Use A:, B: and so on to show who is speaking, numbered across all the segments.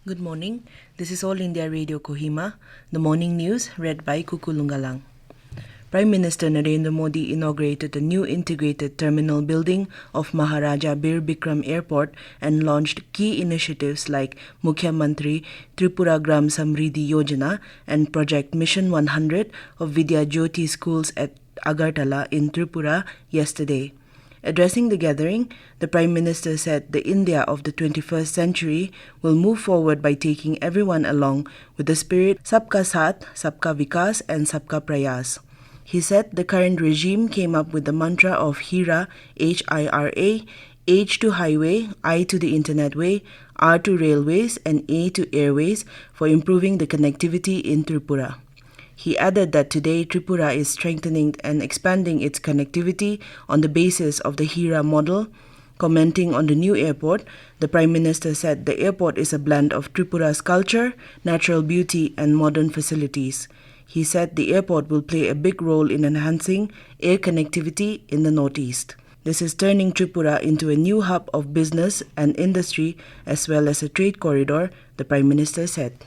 A: Good morning. This is All India Radio Kohima, the morning news read by Kukulungalang. Prime Minister Narendra Modi inaugurated a new integrated terminal building of Maharaja Bir Bikram Airport and launched key initiatives like Mukhya Mantri Tripura Gram Samriddhi Yojana and Project Mission 100 of Vidya Jyoti schools at Agartala in Tripura yesterday. Addressing the gathering, the Prime Minister said the India of the 21st century will move forward by taking everyone along with the spirit Sabka Saath, Sabka Vikas and Sabka Prayas. He said the current regime came up with the mantra of HIRA, H-I-R-A, H to highway, I to the internet way, R to railways and A to airways for improving the connectivity in Tripura. He added that today Tripura is strengthening and expanding its connectivity on the basis of the HIRA model. Commenting on the new airport, the Prime Minister said the airport is a blend of Tripura's culture, natural beauty and modern facilities. He said the airport will play a big role in enhancing air connectivity in the northeast. This is turning Tripura into a new hub of business and industry as well as a trade corridor, the Prime Minister said.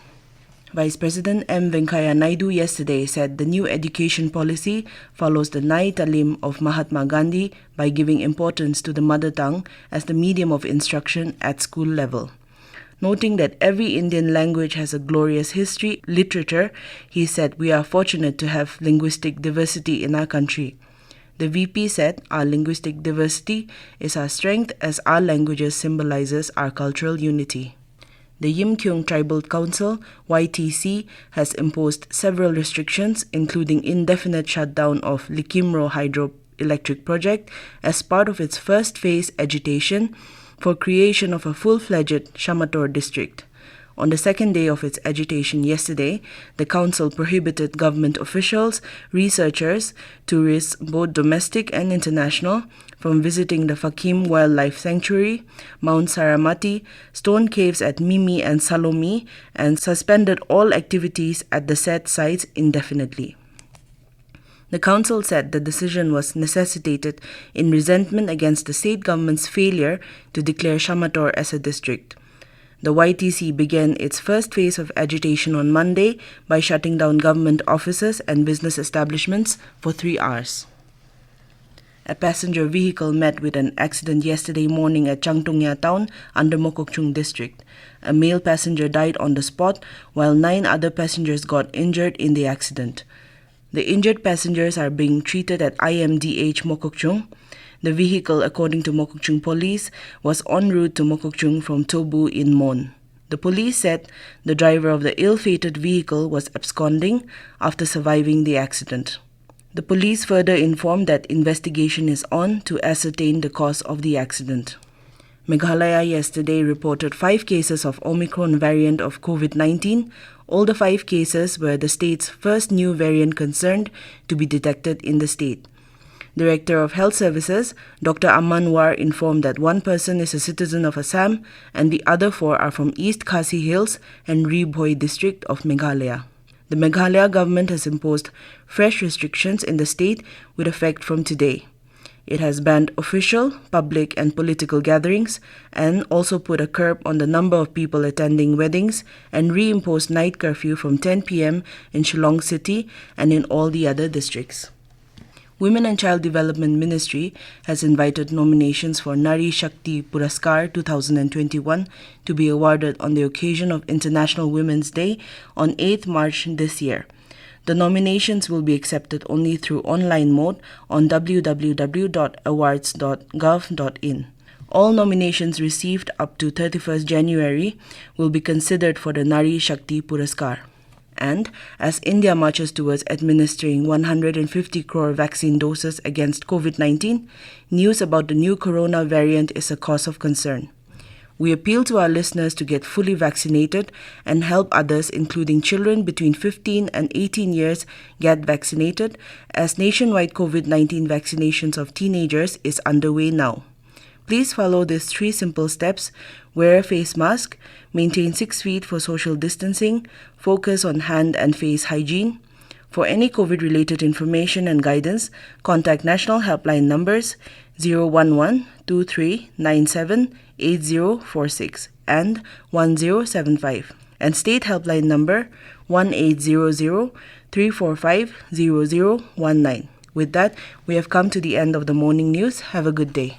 A: Vice President M. Venkaiah Naidu yesterday said the new education policy follows the Nai Talim of Mahatma Gandhi by giving importance to the mother tongue as the medium of instruction at school level. Noting that every Indian language has a glorious history, literature, he said we are fortunate to have linguistic diversity in our country. The VP said our linguistic diversity is our strength as our languages symbolizes our cultural unity. The Yimkyung Tribal Council, YTC, has imposed several restrictions, including indefinite shutdown of Likimro hydroelectric project as part of its first phase agitation for creation of a full-fledged Shamator district. On the second day of its agitation yesterday, the council prohibited government officials, researchers, tourists, both domestic and international, from visiting the Fakim Wildlife Sanctuary, Mount Saramati, stone caves at Mimi and Salomi, and suspended all activities at the said sites indefinitely. The council said the decision was necessitated in resentment against the state government's failure to declare Shamator as a district. The YTC began its first phase of agitation on Monday by shutting down government offices and business establishments for 3 hours. A passenger vehicle met with an accident yesterday morning at Changtungya town under Mokokchung district. A male passenger died on the spot while 9 other passengers got injured in the accident. The injured passengers are being treated at IMDH Mokokchung. The vehicle, according to Mokokchung police, was en route to Mokokchung from Tobu in Mon. The police said the driver of the ill-fated vehicle was absconding after surviving the accident. The police further informed that investigation is on to ascertain the cause of the accident. Meghalaya yesterday reported 5 cases of Omicron variant of COVID-19. All the 5 cases were the state's first new variant concerned to be detected in the state. Director of Health Services, Dr. Amanwar, informed that 1 person is a citizen of Assam and the other 4 are from East Khasi Hills and Ribhoi district of Meghalaya. The Meghalaya government has imposed fresh restrictions in the state with effect from today. It has banned official, public and political gatherings and also put a curb on the number of people attending weddings and reimposed night curfew from 10 p.m. in Shillong City and in all the other districts. Women and Child Development Ministry has invited nominations for Nari Shakti Puraskar 2021 to be awarded on the occasion of International Women's Day on 8th March this year. The nominations will be accepted only through online mode on www.awards.gov.in. All nominations received up to 31st January will be considered for the Nari Shakti Puraskar. And as India marches towards administering 150 crore vaccine doses against COVID-19, news about the new corona variant is a cause of concern. We appeal to our listeners to get fully vaccinated and help others, including children between 15 and 18 years, get vaccinated, as nationwide COVID-19 vaccinations of teenagers is underway now. Please follow these 3 simple steps: wear a face mask, maintain 6 feet for social distancing, focus on hand and face hygiene. For any COVID-related information and guidance, contact National Helpline numbers 011-2397-8046 and 1075, and state helpline number 1800-345-0019. With that, we have come to the end of the morning news. Have a good day.